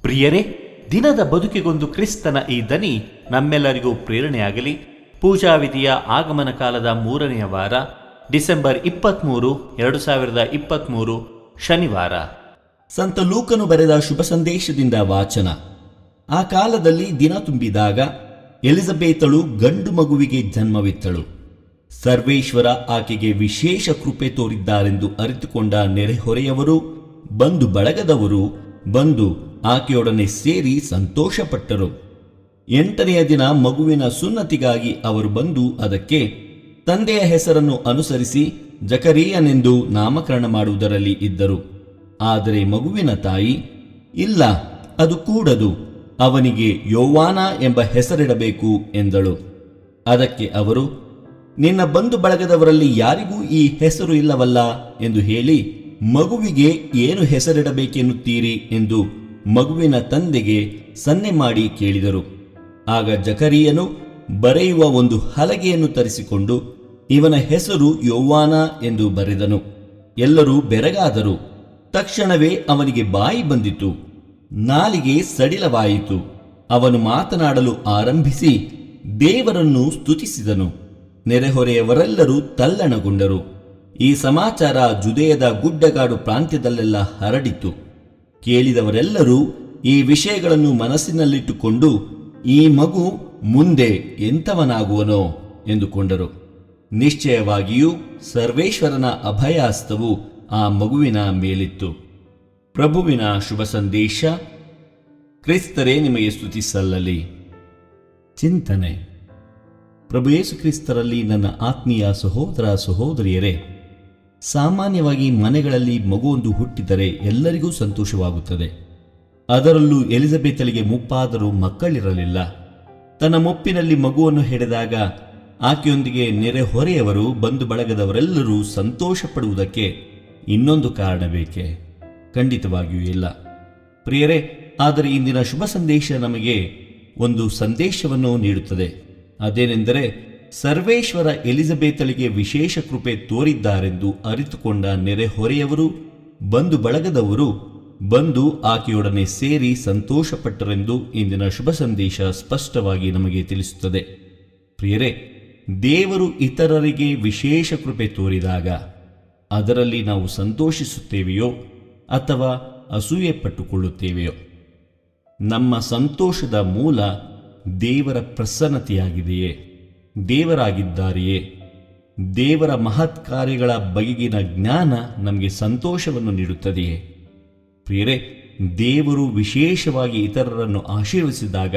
ಪ್ರಿಯರೇ, ದಿನದ ಬದುಕಿಗೊಂದು ಕ್ರಿಸ್ತನ ಈ ದನಿ ನಮ್ಮೆಲ್ಲರಿಗೂ ಪ್ರೇರಣೆಯಾಗಲಿ. ಪೂಜಾವಿಧಿಯ ಆಗಮನ ಕಾಲದ 3ನೆಯ ವಾರ, ಡಿಸೆಂಬರ್ 23, 2023, ಶನಿವಾರ. ಸಂತ ಲೂಕನು ಬರೆದ ಶುಭ ಸಂದೇಶದಿಂದ ವಾಚನ. ಆ ಕಾಲದಲ್ಲಿ ದಿನ ತುಂಬಿದಾಗ ಎಲಿಜಬೇತಳು ಗಂಡು ಮಗುವಿಗೆ ಜನ್ಮವಿತ್ತಳು. ಸರ್ವೇಶ್ವರ ಆಕೆಗೆ ವಿಶೇಷ ಕೃಪೆ ತೋರಿದ್ದಾರೆಂದು ಅರಿತುಕೊಂಡ ನೆರೆಹೊರೆಯವರು, ಬಂಧು ಬಳಗದವರು ಬಂದು ಆಕೆಯೊಡನೆ ಸೇರಿ ಸಂತೋಷಪಟ್ಟರು. 8ನೆಯ ದಿನ ಮಗುವಿನ ಸುನ್ನತಿಗಾಗಿ ಅವರು ಬಂದು ಅದಕ್ಕೆ ತಂದೆಯ ಹೆಸರನ್ನು ಅನುಸರಿಸಿ ಜಕರೀಯನೆಂದು ನಾಮಕರಣ ಮಾಡುವುದರಲ್ಲಿ ಇದ್ದರು. ಆದರೆ ಮಗುವಿನ ತಾಯಿ, ಇಲ್ಲ, ಅದು ಕೂಡದು, ಅವನಿಗೆ ಯೋವಾನ ಎಂಬ ಹೆಸರಿಡಬೇಕು ಎಂದಳು. ಅದಕ್ಕೆ ಅವರು, ನಿನ್ನ ಬಂಧು ಬಳಗದವರಲ್ಲಿ ಯಾರಿಗೂ ಈ ಹೆಸರು ಇಲ್ಲವಲ್ಲ ಎಂದು ಹೇಳಿ, ಮಗುವಿಗೆ ಏನು ಹೆಸರಿಡಬೇಕೆನ್ನುತ್ತೀರಿ ಎಂದು ಮಗುವಿನ ತಂದೆಗೆ ಸನ್ನೆ ಮಾಡಿ ಕೇಳಿದರು. ಆಗ ಜಕರೀಯನು ಬರೆಯುವ ಒಂದು ಹಲಗೆಯನ್ನು ತರಿಸಿಕೊಂಡು ಇವನ ಹೆಸರು ಯೋವಾನ ಎಂದು ಬರೆದನು. ಎಲ್ಲರೂ ಬೆರಗಾದರು. ತಕ್ಷಣವೇ ಅವನಿಗೆ ಬಾಯಿ ಬಂದಿತು, ನಾಲಿಗೆ ಸಡಿಲವಾಯಿತು. ಅವನು ಮಾತನಾಡಲು ಆರಂಭಿಸಿ ದೇವರನ್ನು ಸ್ತುತಿಸಿದನು. ನೆರೆಹೊರೆಯವರೆಲ್ಲರೂ ತಲ್ಲಣಗೊಂಡರು. ಈ ಸಮಾಚಾರ ಜುದೇಯದ ಗುಡ್ಡಗಾಡು ಪ್ರಾಂತ್ಯದಲ್ಲೆಲ್ಲ ಹರಡಿತು. ಕೇಳಿದವರೆಲ್ಲರೂ ಈ ವಿಷಯಗಳನ್ನು ಮನಸ್ಸಿನಲ್ಲಿಟ್ಟುಕೊಂಡು, ಈ ಮಗು ಮುಂದೆ ಎಂಥವನಾಗುವನೋ ಎಂದುಕೊಂಡರು. ನಿಶ್ಚಯವಾಗಿಯೂ ಸರ್ವೇಶ್ವರನ ಅಭಯಹಸ್ತವು ಆ ಮಗುವಿನ ಮೇಲಿತ್ತು. ಪ್ರಭುವಿನ ಶುಭ ಸಂದೇಶ. ಕ್ರಿಸ್ತರೇ ನಿಮಗೆ ಸ್ತುತಿ ಸಲ್ಲಲಿ. ಚಿಂತನೆ. ಪ್ರಭು ಯೇಸು ಕ್ರಿಸ್ತರಲ್ಲಿ ನನ್ನ ಆತ್ಮೀಯ ಸಹೋದರ ಸಹೋದರಿಯರೇ, ಸಾಮಾನ್ಯವಾಗಿ ಮನೆಗಳಲ್ಲಿ ಮಗುವೊಂದು ಹುಟ್ಟಿದರೆ ಎಲ್ಲರಿಗೂ ಸಂತೋಷವಾಗುತ್ತದೆ. ಅದರಲ್ಲೂ ಎಲಿಜಬೇತಳಿಗೆ ಮುಪ್ಪಾದರೂ ಮಕ್ಕಳಿರಲಿಲ್ಲ. ತನ್ನ ಮುಪ್ಪಿನಲ್ಲಿ ಮಗುವನ್ನು ಹೆಡೆದಾಗ ಆಕೆಯೊಂದಿಗೆ ನೆರೆಹೊರೆಯವರು ಬಂಧು ಬಳಗದವರೆಲ್ಲರೂ ಸಂತೋಷ ಪಡುವುದಕ್ಕೆ ಇನ್ನೊಂದು ಕಾರಣ ಬೇಕೆ? ಖಂಡಿತವಾಗಿಯೂ ಇಲ್ಲ. ಪ್ರಿಯರೇ, ಆದರೆ ಇಂದಿನ ಶುಭ ಸಂದೇಶ ನಮಗೆ ಒಂದು ಸಂದೇಶವನ್ನು ನೀಡುತ್ತದೆ. ಅದೇನೆಂದರೆ, ಸರ್ವೇಶ್ವರ ಎಲಿಜಬೇತಳಿಗೆ ವಿಶೇಷ ಕೃಪೆ ತೋರಿದ್ದಾರೆಂದು ಅರಿತುಕೊಂಡ ನೆರೆಹೊರೆಯವರು ಬಂಧು ಬಳಗದವರು ಬಂದು ಆಕೆಯೊಡನೆ ಸೇರಿ ಸಂತೋಷಪಟ್ಟರೆಂದು ಇಂದಿನ ಶುಭ ಸಂದೇಶ ಸ್ಪಷ್ಟವಾಗಿ ನಮಗೆ ತಿಳಿಸುತ್ತದೆ. ಪ್ರಿಯರೇ, ದೇವರು ಇತರರಿಗೆ ವಿಶೇಷ ಕೃಪೆ ತೋರಿದಾಗ ಅದರಲ್ಲಿ ನಾವು ಸಂತೋಷಿಸುತ್ತೇವೆಯೋ ಅಥವಾ ಅಸೂಯೆ ಪಟ್ಟುಕೊಳ್ಳುತ್ತೇವೆಯೋ? ನಮ್ಮ ಸಂತೋಷದ ಮೂಲ ದೇವರ ಪ್ರಸನ್ನತೆಯಾಗಿದೆಯೇ? ದೇವರಾಗಿದ್ದಾರೆಯೇ? ದೇವರ ಮಹತ್ ಕಾರ್ಯಗಳ ಬಗೆಗಿನ ಜ್ಞಾನ ನಮಗೆ ಸಂತೋಷವನ್ನು ನೀಡುತ್ತದೆಯೇ? ಪ್ರಿಯರೇ, ದೇವರು ವಿಶೇಷವಾಗಿ ಇತರರನ್ನು ಆಶೀರ್ವದಿಸಿದಾಗ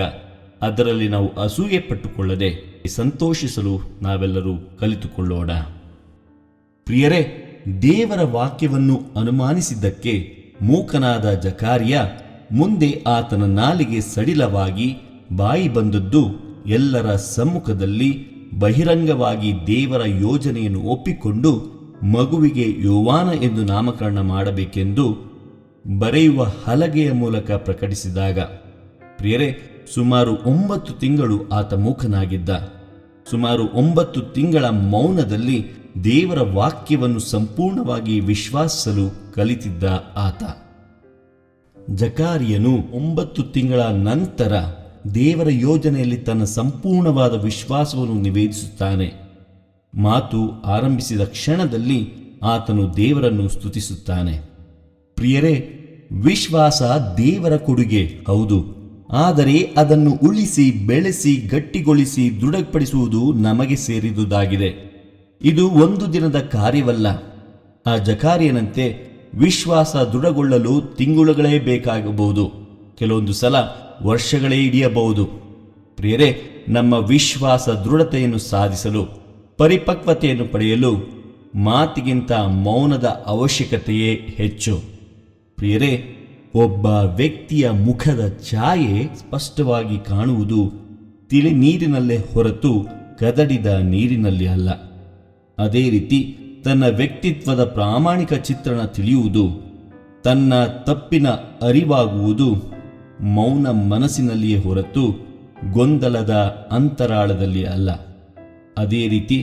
ಅದರಲ್ಲಿ ನಾವು ಅಸೂಯೆ ಪಟ್ಟುಕೊಳ್ಳದೆ ಸಂತೋಷಿಸಲು ನಾವೆಲ್ಲರೂ ಕಲಿತುಕೊಳ್ಳೋಣ. ಪ್ರಿಯರೇ, ದೇವರ ವಾಕ್ಯವನ್ನು ಅನುಮಾನಿಸಿದ್ದಕ್ಕೆ ಮೂಕನಾದ ಜಕಾರಿಯ ಮುಂದೆ ಆತನ ನಾಲಿಗೆ ಸಡಿಲವಾಗಿ ಬಾಯಿ ಬಂದದ್ದು ಎಲ್ಲರ ಸಮ್ಮುಖದಲ್ಲಿ ಬಹಿರಂಗವಾಗಿ ದೇವರ ಯೋಜನೆಯನ್ನು ಒಪ್ಪಿಕೊಂಡು ಮಗುವಿಗೆ ಯೋವಾನ ಎಂದು ನಾಮಕರಣ ಮಾಡಬೇಕೆಂದು ಬರೆಯುವ ಹಲಗೆಯ ಮೂಲಕ ಪ್ರಕಟಿಸಿದಾಗ. ಪ್ರಿಯರೇ, ಸುಮಾರು 9 ತಿಂಗಳು ಆತ ಮೂಕನಾಗಿದ್ದ. ಸುಮಾರು 9 ತಿಂಗಳ ಮೌನದಲ್ಲಿ ದೇವರ ವಾಕ್ಯವನ್ನು ಸಂಪೂರ್ಣವಾಗಿ ವಿಶ್ವಾಸಿಸಲು ಕಲಿತಿದ್ದ ಆತ. ಜಕಾರಿಯನು 9 ತಿಂಗಳ ನಂತರ ದೇವರ ಯೋಜನೆಯಲ್ಲಿ ತನ್ನ ಸಂಪೂರ್ಣವಾದ ವಿಶ್ವಾಸವನ್ನು ನಿವೇದಿಸುತ್ತಾನೆ. ಮಾತು ಆರಂಭಿಸಿದ ಕ್ಷಣದಲ್ಲಿ ಆತನು ದೇವರನ್ನು ಸ್ತುತಿಸುತ್ತಾನೆ. ಪ್ರಿಯರೇ, ವಿಶ್ವಾಸ ದೇವರ ಕೊಡುಗೆ ಹೌದು, ಆದರೆ ಅದನ್ನು ಉಳಿಸಿ, ಬೆಳೆಸಿ, ಗಟ್ಟಿಗೊಳಿಸಿ, ದೃಢಪಡಿಸುವುದು ನಮಗೆ ಸೇರಿದುದಾಗಿದೆ. ಇದು ಒಂದು ದಿನದ ಕಾರ್ಯವಲ್ಲ. ಆ ಜಕಾರಿಯನಂತೆ ವಿಶ್ವಾಸ ದೃಢಗೊಳ್ಳಲು ತಿಂಗಳುಗಳೇ ಬೇಕಾಗಬಹುದು, ಕೆಲವೊಂದು ಸಲ ವರ್ಷಗಳೇ ಹಿಡಿಯಬಹುದು. ಪ್ರಿಯರೇ, ನಮ್ಮ ವಿಶ್ವಾಸ ದೃಢತೆಯನ್ನು ಸಾಧಿಸಲು, ಪರಿಪಕ್ವತೆಯನ್ನು ಪಡೆಯಲು ಮಾತಿಗಿಂತ ಮೌನದ ಅವಶ್ಯಕತೆಯೇ ಹೆಚ್ಚು. ಪ್ರಿಯರೇ, ಒಬ್ಬ ವ್ಯಕ್ತಿಯ ಮುಖದ ಛಾಯೆ ಸ್ಪಷ್ಟವಾಗಿ ಕಾಣುವುದು ತಿಳಿ ನೀರಿನಲ್ಲೇ ಹೊರತು ಕದಡಿದ ನೀರಿನಲ್ಲಿ ಅಲ್ಲ. ಅದೇ ರೀತಿ ತನ್ನ ವ್ಯಕ್ತಿತ್ವದ ಪ್ರಾಮಾಣಿಕ ಚಿತ್ರಣ ತಿಳಿಯುವುದು, ತನ್ನ ತಪ್ಪಿನ ಅರಿವಾಗುವುದು ಮೌನ ಮನಸ್ಸಿನಲ್ಲಿಯೇ ಹೊರತು ಗೊಂದಲದ ಅಂತರಾಳದಲ್ಲಿ ಅಲ್ಲ. ಅದೇ ರೀತಿ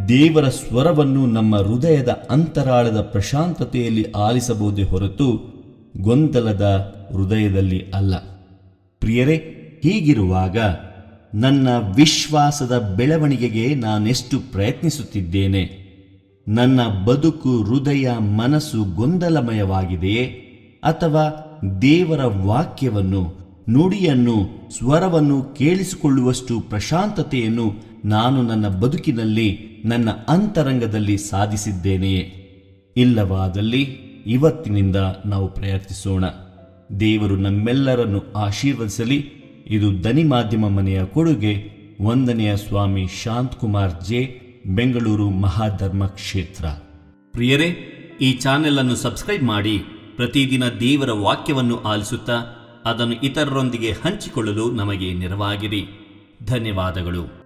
ದೇವರ ಸ್ವರವನ್ನು ನಮ್ಮ ಹೃದಯದ ಅಂತರಾಳದ ಪ್ರಶಾಂತತೆಯಲ್ಲಿ ಆಲಿಸಬಹುದೇ ಹೊರತು ಗೊಂದಲದ ಹೃದಯದಲ್ಲಿ ಅಲ್ಲ. ಪ್ರಿಯರೇ, ಹೀಗಿರುವಾಗ ನನ್ನ ವಿಶ್ವಾಸದ ಬೆಳವಣಿಗೆಗೆ ನಾನೆಷ್ಟು ಪ್ರಯತ್ನಿಸುತ್ತಿದ್ದೇನೆ? ನನ್ನ ಬದುಕು, ಹೃದಯ, ಮನಸ್ಸು ಗೊಂದಲಮಯವಾಗಿದೆಯೇ? ಅಥವಾ ದೇವರ ವಾಕ್ಯವನ್ನು, ನುಡಿಯನ್ನು, ಸ್ವರವನ್ನು ಕೇಳಿಸಿಕೊಳ್ಳುವಷ್ಟು ಪ್ರಶಾಂತತೆಯನ್ನು ನಾನು ನನ್ನ ಬದುಕಿನಲ್ಲಿ, ನನ್ನ ಅಂತರಂಗದಲ್ಲಿ ಸಾಧಿಸಿದ್ದೇನೆಯೇ? ಇಲ್ಲವಾದಲ್ಲಿ ಇವತ್ತಿನಿಂದ ನಾವು ಪ್ರಯತ್ನಿಸೋಣ. ದೇವರು ನಮ್ಮೆಲ್ಲರನ್ನು ಆಶೀರ್ವದಿಸಲಿ. ಇದು ದನಿ ಮಾಧ್ಯಮ ಮನೆಯ ಕೊಡುಗೆ. ವಂದನೆಯ ಸ್ವಾಮಿ ಶಾಂತಕುಮಾರ್ ಜೆ, ಬೆಂಗಳೂರು ಮಹಾಧರ್ಮ ಕ್ಷೇತ್ರ. ಪ್ರಿಯರೇ, ಈ ಚಾನೆಲ್ ಅನ್ನು ಸಬ್ಸ್ಕ್ರೈಬ್ ಮಾಡಿ ಪ್ರತಿದಿನ ದೇವರ ವಾಕ್ಯವನ್ನು ಆಲಿಸುತ್ತಾ ಅದನ್ನು ಇತರರೊಂದಿಗೆ ಹಂಚಿಕೊಳ್ಳಲು ನಮಗೆ ನೆರವಾಗಿರಿ. ಧನ್ಯವಾದಗಳು.